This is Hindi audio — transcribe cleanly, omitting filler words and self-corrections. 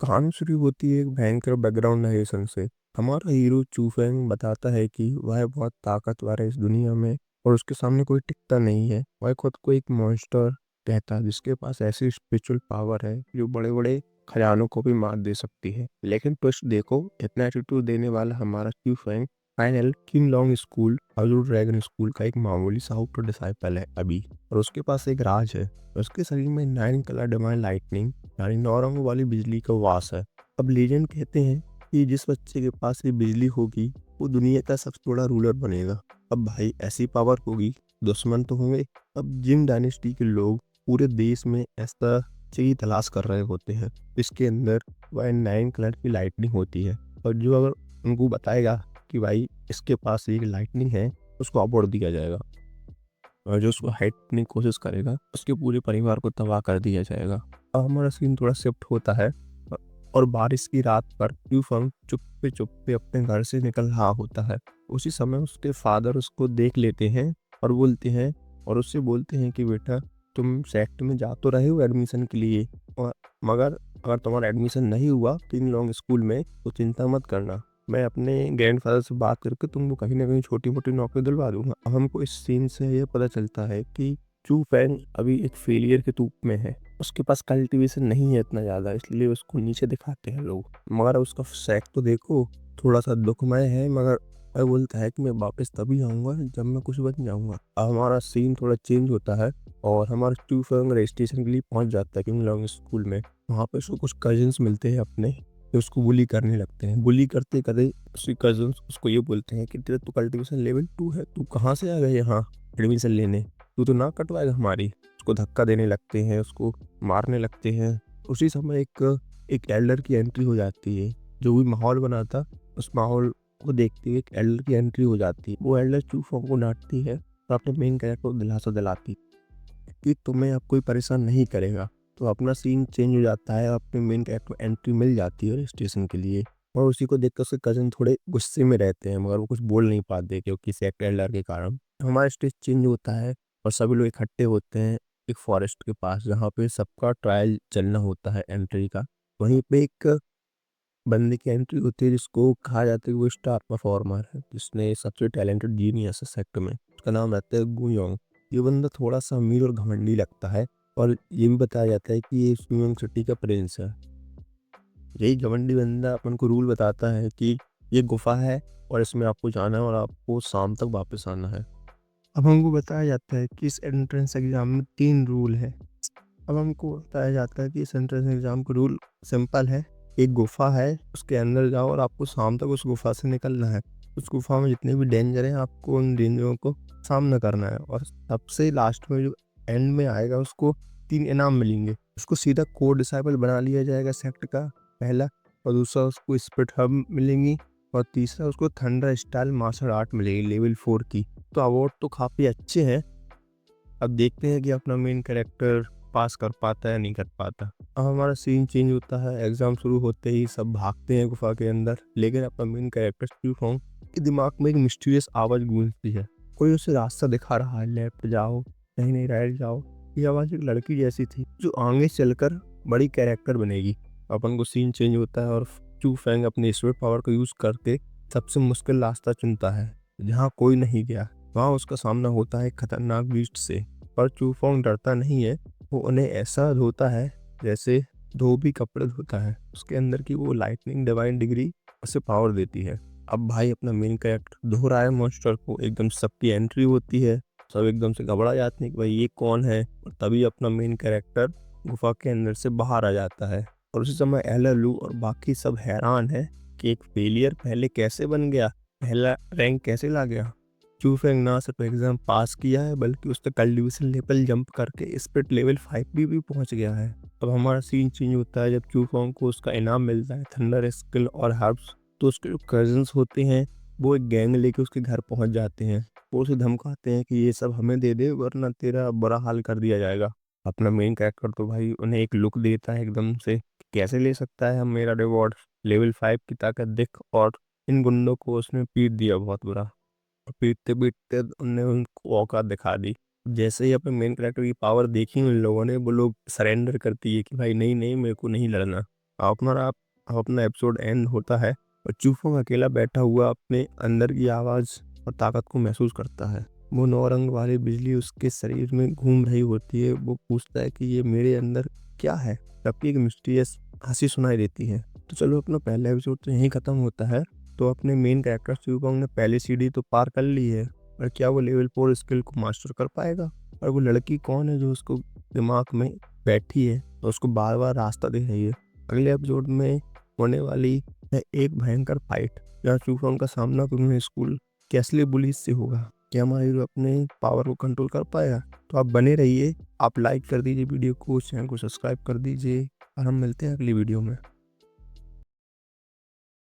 कहानी शुरू होती है एक भयंकर बैकग्राउंड नरेशन से। हमारा हीरो चूफेंग बताता है कि वह बहुत ताकतवर है इस दुनिया में और उसके सामने कोई टिकता नहीं है। वह खुद को एक मॉन्स्टर कहता है जिसके पास ऐसी स्पिरिचुअल पावर है जो बड़े बड़े खजानों को भी मार दे सकती है। लेकिन ट्विस्ट देखो, इतना एटीट्यूड देने वाला हमारा चूफेंग final king long school house dragon school का एक मामूली सा आउटर डिसाइपल है अभी। और उसके पास एक राज है। उसके शरीर में 9 कलर डिवाइन लाइटनिंग यानी 9 रंगों वाली बिजली का वास है। अब लीजेंड कहते हैं कि जिस बच्चे के पास ये बिजली होगी वो दुनिया का सबसे बड़ा रूलर बनेगा। अब भाई ऐसी पावर होगी, दुश्मन तो होंगे। अब जिन डायनेस्टी के लोग पूरे देश में ऐसा चाहिए तलाश कर रहे होते हैं। इसके अंदर वह 9 कलर की लाइटनिंग होती है और जो अगर उनको बताएगा कि भाई इसके पास एक लाइटनिंग है, उसको अवार्ड दिया जाएगा। और जो उसको हटने की कोशिश करेगा उसके पूरे परिवार को तबाह कर दिया जाएगा। अब हमारा सीन थोड़ा शिफ्ट होता है और बारिश की रात पर ट्यूफंग चुप्पे चुप्पे अपने घर से निकल रहा होता है। उसी समय उसके फादर उसको देख लेते हैं और बोलते हैं और उससे बोलते हैं कि बेटा, तुम सेक्ट में जा तो रहे हो एडमिशन के लिए, और मगर अगर तुम्हारा एडमिशन नहीं हुआ किंग लॉन्ग स्कूल में तो चिंता मत करना, मैं अपने ग्रैंडफादर से बात करके तुमको कहीं ना कहीं छोटी मोटी नौकरी दिलवा दूंगा। अब हमको इस सीन से ये पता चलता है कि चू फैंग अभी एक फेलियर के रूप में है। उसके पास कल्टीवेशन नहीं है इतना ज़्यादा, इसलिए उसको नीचे दिखाते हैं लोग। मगर उसका सेक तो देखो, थोड़ा सा दुखमय है। मगर वह बोलता है कि मैं वापस तभी आऊँगा जब मैं कुछ बन जाऊँगा। अब हमारा सीन थोड़ा चेंज होता है और हमारा चू फैंग रजिस्ट्रेशन के लिए पहुँच जाता है किंग लॉन्ग स्कूल में। वहाँ पे उसको कुछ कजिन्स मिलते हैं अपने, जो उसको बुली करने लगते हैं। बुली करते करते उसके कजिन्स उसको ये बोलते हैं कि तेरा तो कल्टीवेशन लेवल 2 है, तू कहाँ से आ गया यहाँ एडमिशन लेने, तू तो ना कटवाएगा हमारी। उसको धक्का देने लगते हैं, उसको मारने लगते हैं। उसी समय एक एक एल्डर की एंट्री हो जाती है। जो भी माहौल बना था उस माहौल को देखते हुए एक एल्डर की एंट्री हो जाती है। वो एल्डर चूफोंग को डांटती है और अपने मेन कैरेक्टर को दिलासा दिलाती कि तुम्हें अब कोई परेशान नहीं करेगा। तो अपना सीन चेंज हो जाता है, अपने मेन कैरेक्टर को एंट्री मिल जाती है स्टेशन के लिए। और उसी को देखकर उसके कज़न थोड़े गुस्से में रहते हैं मगर वो कुछ बोल नहीं पाते क्योंकि सेक्टर एल्डर के कारण। हमारा स्टेज चेंज होता है और सभी लोग इकट्ठे होते हैं एक फॉरेस्ट के पास जहाँ पे सबका ट्रायल चलना होता है एंट्री का। वहीं पे एक बंदे की एंट्री होती है जिसको कहा जाता है कि वो स्टार परफॉर्मर है, जिसने सबसे टैलेंटेड जीनियस है सेक्टर में। उसका नाम रहता है गुयोंग। ये बंदा थोड़ा सा अमीर और घमंडी लगता है और ये भी बताया जाता है कि ये गुयोंग सिटी का प्रिंस है। यही घमंडी बंदा अपन को रूल बताता है कि ये गुफा है और इसमें आपको जाना है और आपको शाम तक वापस आना है। अब हमको बताया जाता है कि इस एंट्रेंस एग्जाम में 3 रूल है। अब हमको बताया जाता है कि इस एंट्रेंस एग्जाम का रूल सिंपल है। एक गुफा है, उसके अंदर जाओ और आपको शाम तक उस गुफा से निकलना है। उस गुफा में जितने भी डेंजर हैं आपको उन डेंजरों को सामना करना है और सबसे लास्ट में जो एंड में आएगा उसको 3 इनाम मिलेंगे। उसको सीधा कोर डिसाइबल बना लिया जाएगा सेक्ट का पहला, और दूसरा उसको स्पिरिट हब मिलेंगी, और तीसरा उसको थंडर स्टाइल मार्शल आर्ट मिलेगी लेवल 4 की। तो अवार्ड तो काफ़ी अच्छे हैं। अब देखते हैं कि अपना मेन कैरेक्टर पास कर पाता है या नहीं कर पाता। अब हमारा सीन चेंज होता है, एग्जाम शुरू होते ही सब भागते हैं गुफा के अंदर, लेकिन अपना मेन कैरेक्टर स्टीफोंग के दिमाग में एक मिस्टीरियस आवाज़ गूंजती है। कोई उसे रास्ता दिखा रहा है, लेफ्ट जाओ, नहीं नहीं राइट जाओ। ये आवाज़ एक लड़की जैसी थी जो आगे चलकर बड़ी कैरेक्टर बनेगी। अपन को सीन चेंज होता है और चू फैंग अपने स्पिरिट पावर को यूज़ करके सबसे मुश्किल रास्ता चुनता है जहाँ कोई नहीं गया। वहाँ उसका सामना होता है खतरनाक बीस्ट से, पर चूफोंग डरता नहीं है। वो उन्हें ऐसा धोता है जैसे धोबी कपड़े धोता है। उसके अंदर की वो लाइटनिंग डिवाइन डिग्री उसे पावर देती है। अब भाई अपना मेन कैरेक्टर धो रहा है मॉन्स्टर को, एकदम सबकी एंट्री होती है। सब एकदम से घबरा जाते हैं कि भाई ये कौन है, और तभी अपना मेन कैरेक्टर गुफा के अंदर से बाहर आ जाता है। और उसी समय एललू और बाकी सब हैरान है कि एक फेलियर पहले कैसे बन गया, पहला रैंक कैसे ला गया। चूफेंग ना सिर्फ एग्जाम पास किया है बल्कि उसने कल्टीवेशन लेवल जंप करके स्पिरिट लेवल 5 भी पहुंच गया है। अब हमारा सीन चेंज होता है जब चूफोंग को उसका इनाम मिलता है थंडर स्किल और हर्ब्स। तो उसके जो कजिन्स होते हैं वो एक गैंग लेके उसके घर पहुंच जाते हैं। वो उसे धमकाते हैं कि ये सब हमें दे दे वरना तेरा बुरा हाल कर दिया जाएगा। अपना मेन कैरेक्टर तो भाई उन्हें एक लुक देता है एकदम से, कैसे ले सकता है हम मेरा रिवॉर्ड, लेवल 5 की ताकत दिख। और इन गुंडों को उसने पीट दिया बहुत बुरा। पीटते पीटते उनने उनको औकात दिखा दी। जैसे ही अपने मेन कैरेक्टर की पावर देखी उन लोगों ने, वो लोग सरेंडर करती है कि भाई नहीं नहीं मेरे को नहीं लड़ना। अपना एपिसोड एंड होता है और चूफोंग अकेला बैठा हुआ अपने अंदर की आवाज़ और ताकत को महसूस करता है। वो 9 रंग वाली बिजली उसके शरीर में घूम रही होती है। वो पूछता है कि ये मेरे अंदर क्या है, तभी एक मिस्टीरियस हंसी सुनाई देती है। तो चलो अपना पहला एपिसोड तो यहीं ख़त्म होता है। तो अपने मेन कैरेक्टर चूफोंग ने पहली सीढ़ी तो पार कर ली है, और क्या वो लेवल 4 स्किल को मास्टर कर पाएगा? और वो लड़की कौन है जो उसको दिमाग में बैठी है और उसको बार बार रास्ता दे रही है? अगले एपिसोड में होने वाली है एक भयंकर फाइट जहाँ चूफोंग का सामना पूरे स्कूल कैसले बुलीज से होगा। क्या हमारा हीरो अपने पावर को कंट्रोल कर पाएगा? तो आप बने रहिए, आप लाइक कर दीजिए वीडियो को, चैनल को सब्सक्राइब कर दीजिए, और हम मिलते हैं अगली वीडियो में।